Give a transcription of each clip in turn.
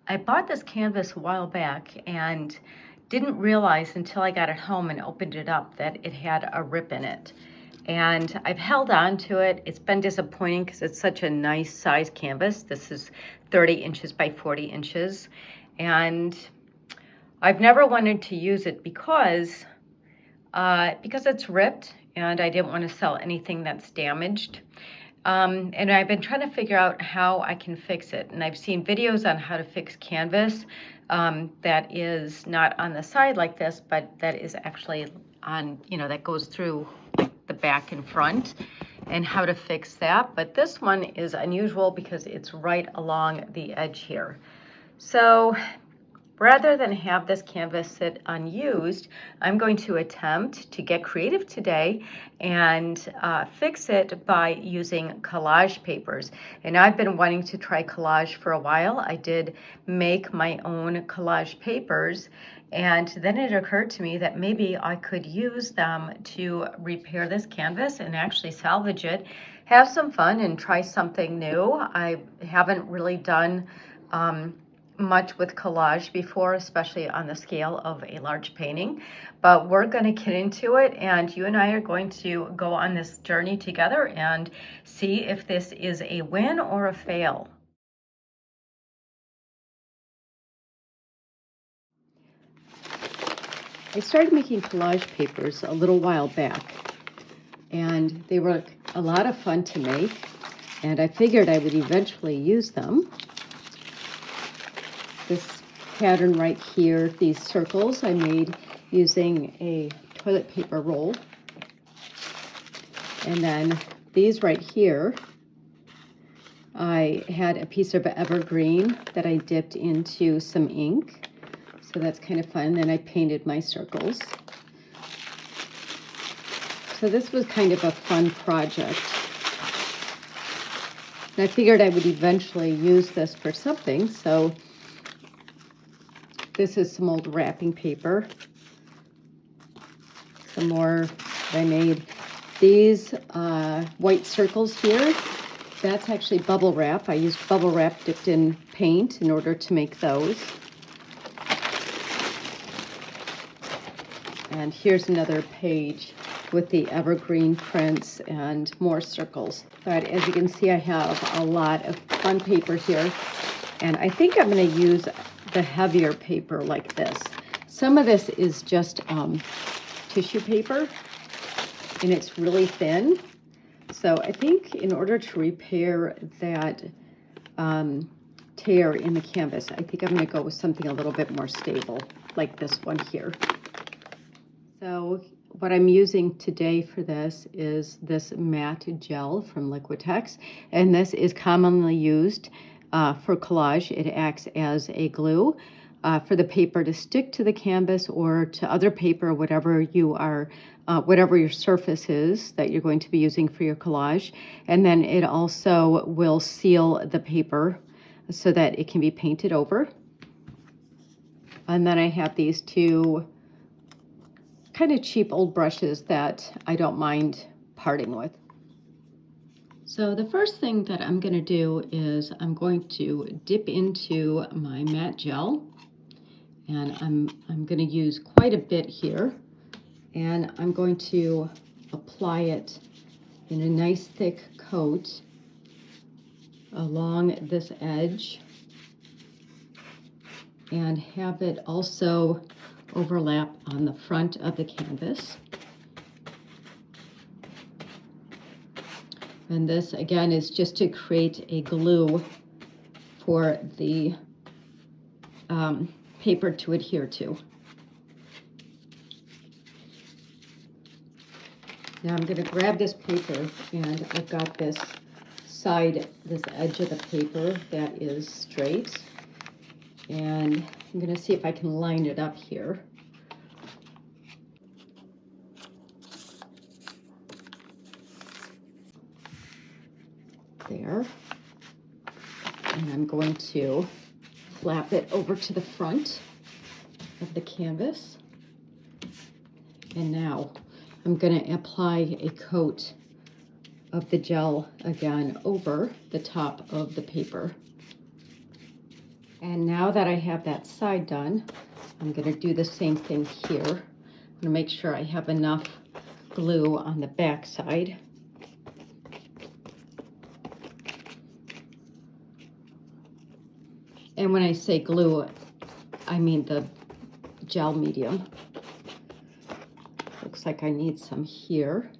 I bought this canvas a while back and didn't realize until I got it home and opened it up that it had a rip in it. And I've held on to it. It's been disappointing because it's such a nice size canvas. This is 30 inches by 40 inches. And I've never wanted to use it because it's ripped and I didn't want to sell anything that's damaged. And I've been trying to figure out how I can fix it. And I've seen videos on how to fix canvas that is not on the side like this, but that is actually on, that goes through the back and front, and how to fix that. But this one is unusual because it's right along the edge here. So rather than have this canvas sit unused, I'm going to attempt to get creative today and fix it by using collage papers. And I've been wanting to try collage for a while. I did make my own collage papers, and then it occurred to me that maybe I could use them to repair this canvas and actually salvage it, have some fun, and try something new. I haven't really done much with collage before, especially on the scale of a large painting, but we're going to get into it, and you and I are going to go on this journey together and see if this is a win or a fail. I started making collage papers a little while back, and they were a lot of fun to make, and I figured I would eventually use them. This pattern right here, these circles, I made using a toilet paper roll. And then these right here, I had a piece of evergreen that I dipped into some ink. So that's kind of fun. Then I painted my circles. So this was kind of a fun project. And I figured I would eventually use this for something. So this is some old wrapping paper. Some more that I made. These white circles here, that's actually bubble wrap. I used bubble wrap dipped in paint in order to make those. And here's another page with the evergreen prints and more circles. But as you can see, I have a lot of fun paper here. And I think I'm going to use the heavier paper like this. Some of this is just tissue paper, and it's really thin. So I think in order to repair that tear in the canvas, I think I'm going to go with something a little bit more stable, like this one here. So what I'm using today for this is this matte gel from Liquitex, and this is commonly used for collage. It acts as a glue for the paper to stick to the canvas or to other paper, whatever you are, whatever your surface is that you're going to be using for your collage. And then it also will seal the paper so that it can be painted over. And then I have these two kind of cheap old brushes that I don't mind parting with. So the first thing that I'm going to do is I'm going to dip into my matte gel, and I'm going to use quite a bit here, and I'm going to apply it in a nice thick coat along this edge and have it also overlap on the front of the canvas. And this again is just to create a glue for the paper to adhere to. Now I'm going to grab this paper, and I've got this edge of the paper that is straight, and I'm going to see if I can line it up here. There. And I'm going to flap it over to the front of the canvas. And now I'm going to apply a coat of the gel again over the top of the paper. And now that I have that side done, I'm going to do the same thing here. I'm going to make sure I have enough glue on the back side. And when I say glue, I mean the gel medium. Looks like I need some here.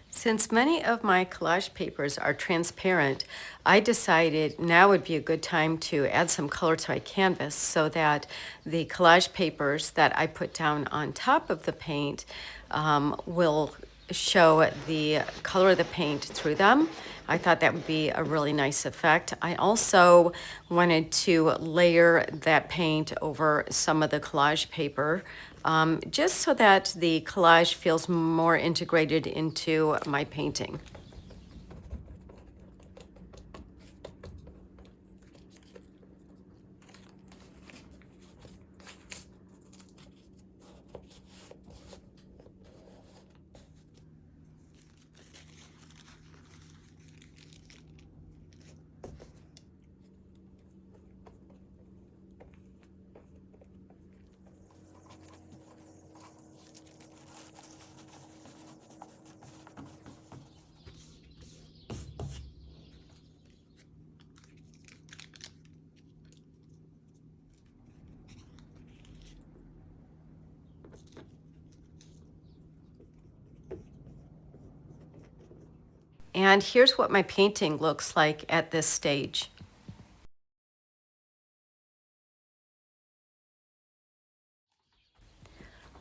Since many of my collage papers are transparent, I decided now would be a good time to add some color to my canvas so that the collage papers that I put down on top of the paint will show the color of the paint through them. I thought that would be a really nice effect. I also wanted to layer that paint over some of the collage paper just so that the collage feels more integrated into my painting. And here's what my painting looks like at this stage.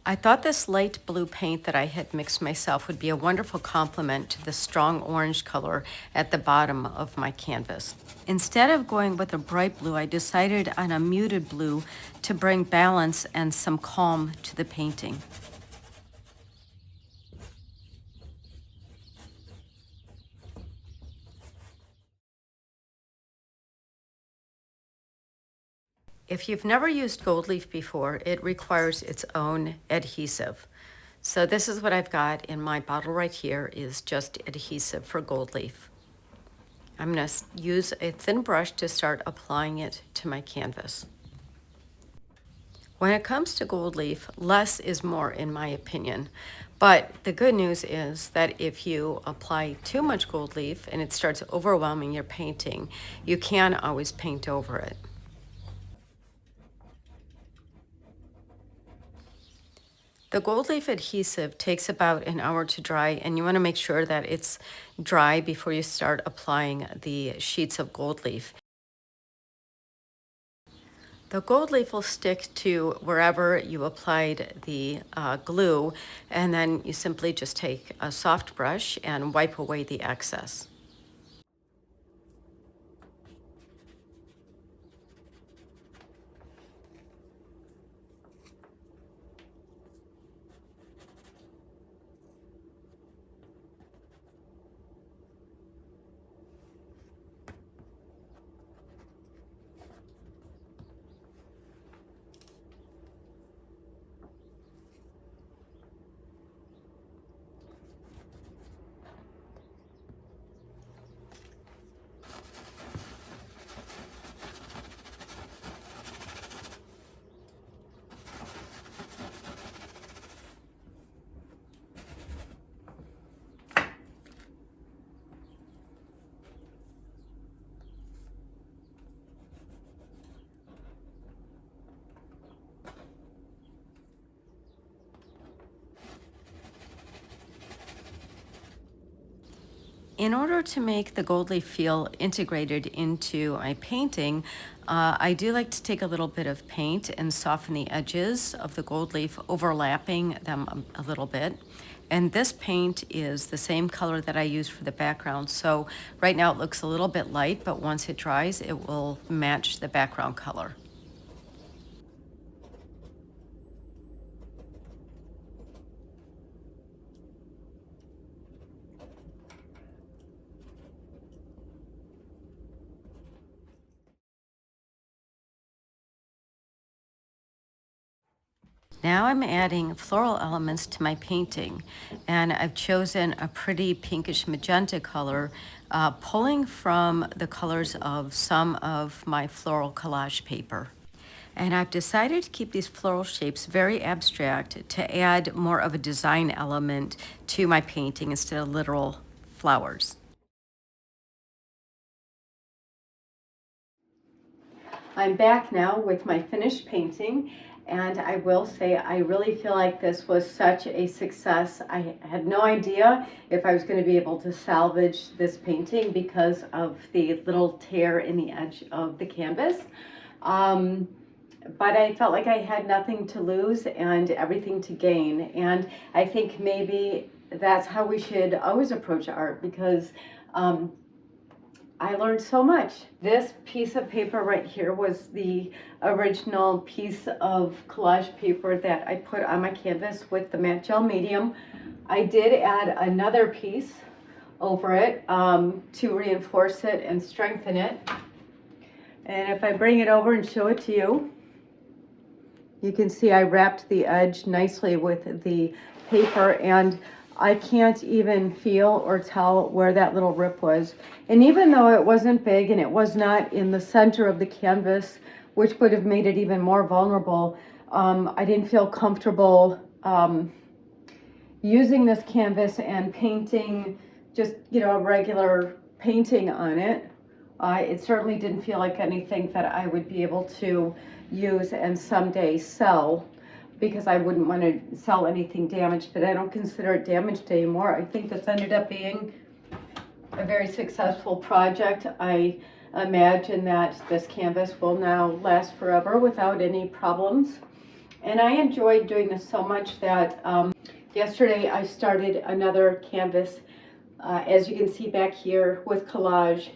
I thought this light blue paint that I had mixed myself would be a wonderful complement to the strong orange color at the bottom of my canvas. Instead of going with a bright blue, I decided on a muted blue to bring balance and some calm to the painting. If you've never used gold leaf before, it requires its own adhesive. So this is what I've got in my bottle right here is just adhesive for gold leaf. I'm going to use a thin brush to start applying it to my canvas. When it comes to gold leaf, less is more in my opinion. But the good news is that if you apply too much gold leaf and it starts overwhelming your painting, you can always paint over it. The gold leaf adhesive takes about an hour to dry, and you want to make sure that it's dry before you start applying the sheets of gold leaf. The gold leaf will stick to wherever you applied the glue, and then you simply just take a soft brush and wipe away the excess. In order to make the gold leaf feel integrated into my painting, I do like to take a little bit of paint and soften the edges of the gold leaf, overlapping them a little bit. And this paint is the same color that I use for the background. So right now it looks a little bit light, but once it dries, it will match the background color. Now I'm adding floral elements to my painting, and I've chosen a pretty pinkish magenta color, pulling from the colors of some of my floral collage paper. And I've decided to keep these floral shapes very abstract to add more of a design element to my painting instead of literal flowers. I'm back now with my finished painting, and I will say I really feel like this was such a success. I had no idea if I was going to be able to salvage this painting because of the little tear in the edge of the canvas. But I felt like I had nothing to lose and everything to gain. And I think maybe that's how we should always approach art, because I learned so much. This piece of paper right here was the original piece of collage paper that I put on my canvas with the matte gel medium. I did add another piece over it to reinforce it and strengthen it. And if I bring it over and show it to you, you can see I wrapped the edge nicely with the paper, and I can't even feel or tell where that little rip was. And even though it wasn't big and it was not in the center of the canvas, which would have made it even more vulnerable, I didn't feel comfortable using this canvas and painting just, a regular painting on it. It certainly didn't feel like anything that I would be able to use and someday sell, because I wouldn't want to sell anything damaged, but I don't consider it damaged anymore. I think this ended up being a very successful project. I imagine that this canvas will now last forever without any problems. And I enjoyed doing this so much that yesterday I started another canvas, as you can see back here, with collage.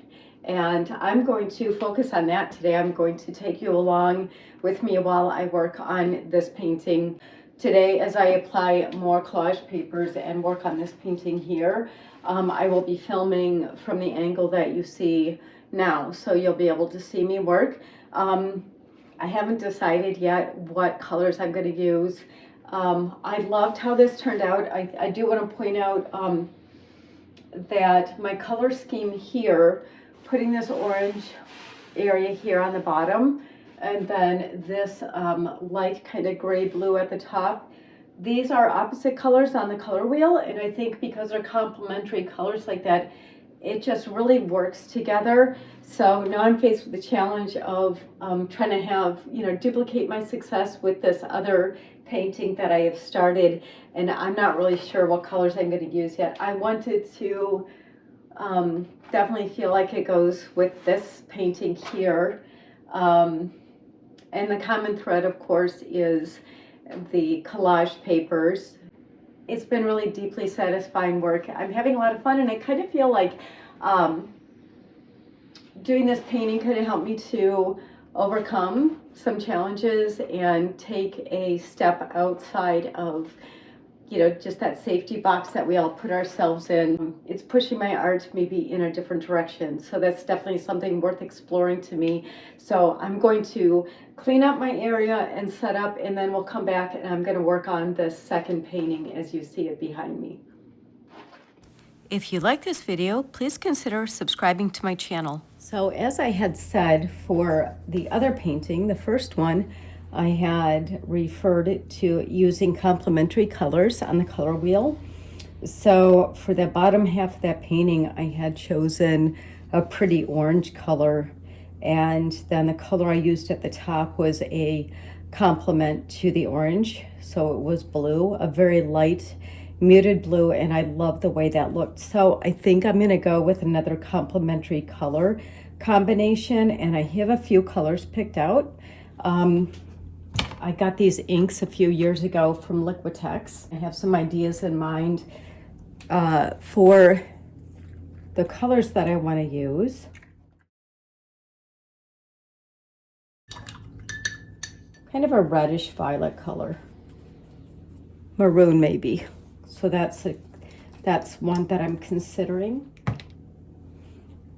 And I'm going to focus on that today. I'm going to take you along with me while I work on this painting today as I apply more collage papers and work on this painting here. I will be filming from the angle that you see now, so you'll be able to see me work. I haven't decided yet what colors I'm going to use. I loved how this turned out. I do want to point out that my color scheme here, putting this orange area here on the bottom, and then this light kind of gray blue at the top. These are opposite colors on the color wheel, and I think because they're complementary colors like that, it just really works together. So now I'm faced with the challenge of trying to have, duplicate my success with this other painting that I have started, and I'm not really sure what colors I'm going to use yet. I wanted to definitely feel like it goes with this painting here. And the common thread, of course, is the collage papers. It's been really deeply satisfying work. I'm having a lot of fun, and I kind of feel like doing this painting kind of helped me to overcome some challenges and take a step outside of just that safety box that we all put ourselves in. It's pushing my art maybe in a different direction. So that's definitely something worth exploring to me. So I'm going to clean up my area and set up, and then we'll come back and I'm going to work on this second painting as you see it behind me. If you like this video, please consider subscribing to my channel. So as I had said for the other painting, the first one, I had referred to using complementary colors on the color wheel. So for the bottom half of that painting, I had chosen a pretty orange color, and then the color I used at the top was a complement to the orange. So it was blue, a very light muted blue, and I love the way that looked. So I think I'm gonna go with another complementary color combination, and I have a few colors picked out. I got these inks a few years ago from Liquitex. I have some ideas in mind for the colors that I want to use. Kind of a reddish violet color. Maroon maybe. So that's one that I'm considering.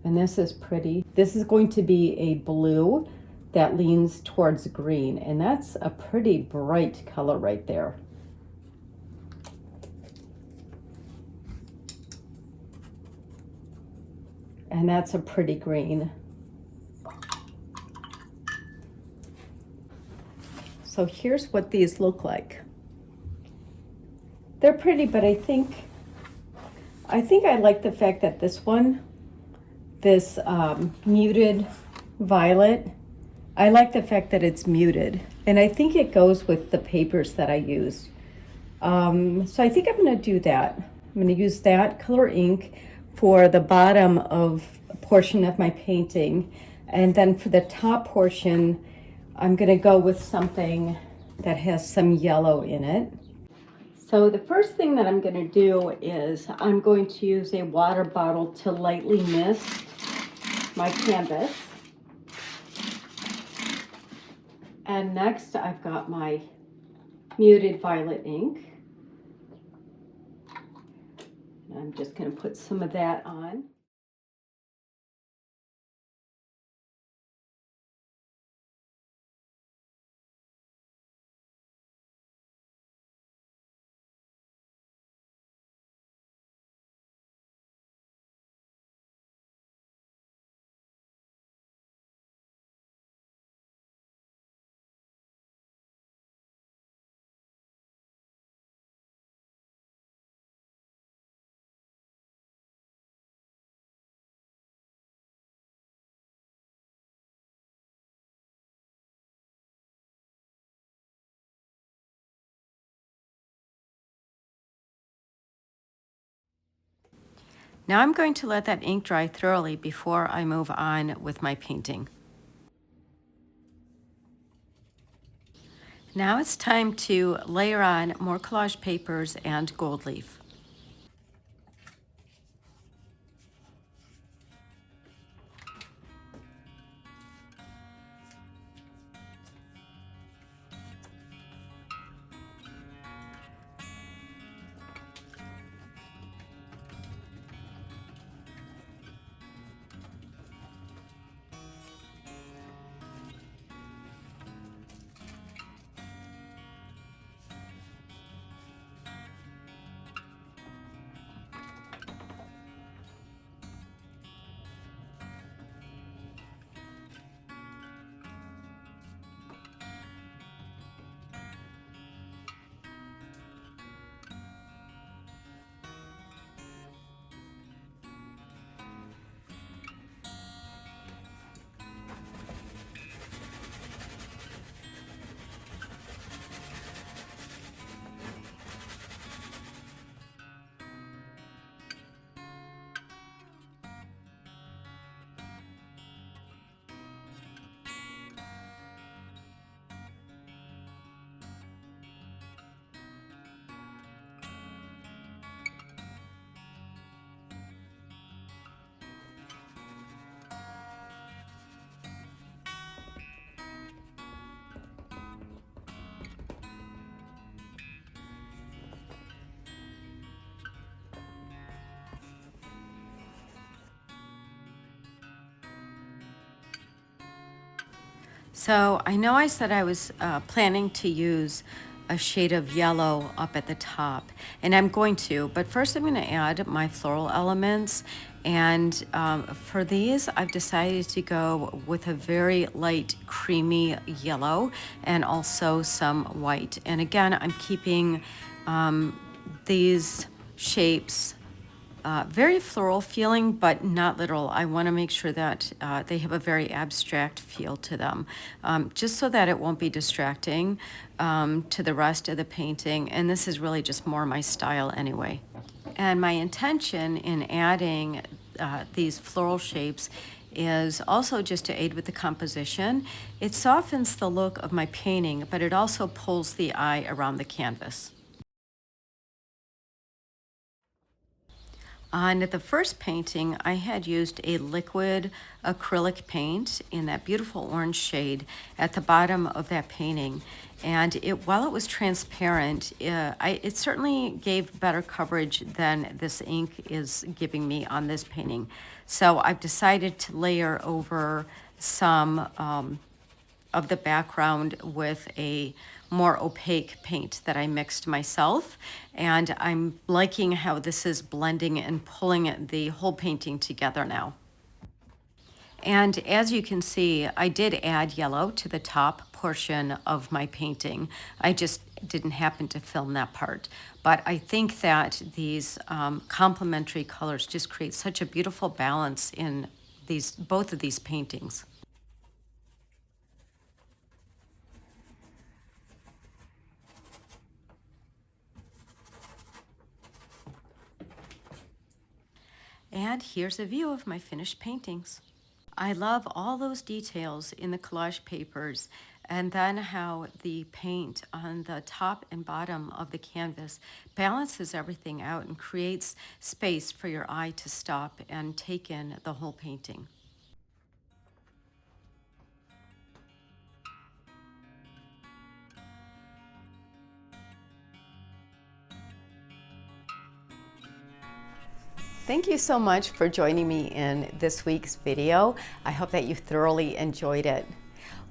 And this is pretty. This is going to be a blue that leans towards green, and that's a pretty bright color right there. And that's a pretty green. So here's what these look like. They're pretty, but I think I like the fact that this one, this muted violet, I like the fact that it's muted, and I think it goes with the papers that I used. So I think I'm gonna do that. I'm gonna use that color ink for the bottom of a portion of my painting, and then for the top portion, I'm gonna go with something that has some yellow in it. So the first thing that I'm gonna do is I'm going to use a water bottle to lightly mist my canvas. And next I've got my muted violet ink. I'm just going to put some of that on. Now I'm going to let that ink dry thoroughly before I move on with my painting. Now it's time to layer on more collage papers and gold leaf. So I know I said I was planning to use a shade of yellow up at the top, and I'm going to, but first I'm going to add my floral elements. And for these, I've decided to go with a very light creamy yellow and also some white. And again, I'm keeping these shapes Very floral feeling, but not literal. I want to make sure that they have a very abstract feel to them, just so that it won't be distracting to the rest of the painting. And this is really just more my style anyway. And my intention in adding these floral shapes is also just to aid with the composition. It softens the look of my painting, but it also pulls the eye around the canvas. On the first painting, I had used a liquid acrylic paint in that beautiful orange shade at the bottom of that painting. And while it was transparent, it certainly gave better coverage than this ink is giving me on this painting. So I've decided to layer over some of the background with a more opaque paint that I mixed myself. And I'm liking how this is blending and pulling the whole painting together now. And as you can see, I did add yellow to the top portion of my painting. I just didn't happen to film that part. But I think that these complementary colors just create such a beautiful balance in both of these paintings. And here's a view of my finished paintings. I love all those details in the collage papers, and then how the paint on the top and bottom of the canvas balances everything out and creates space for your eye to stop and take in the whole painting. Thank you so much for joining me in this week's video. I hope that you thoroughly enjoyed it.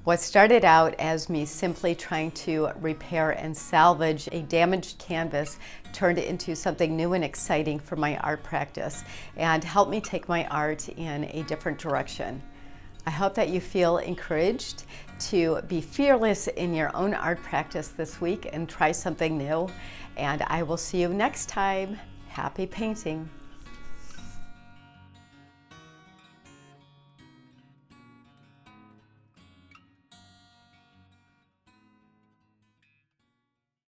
What started out as me simply trying to repair and salvage a damaged canvas turned into something new and exciting for my art practice and helped me take my art in a different direction. I hope that you feel encouraged to be fearless in your own art practice this week and try something new. And I will see you next time. Happy painting.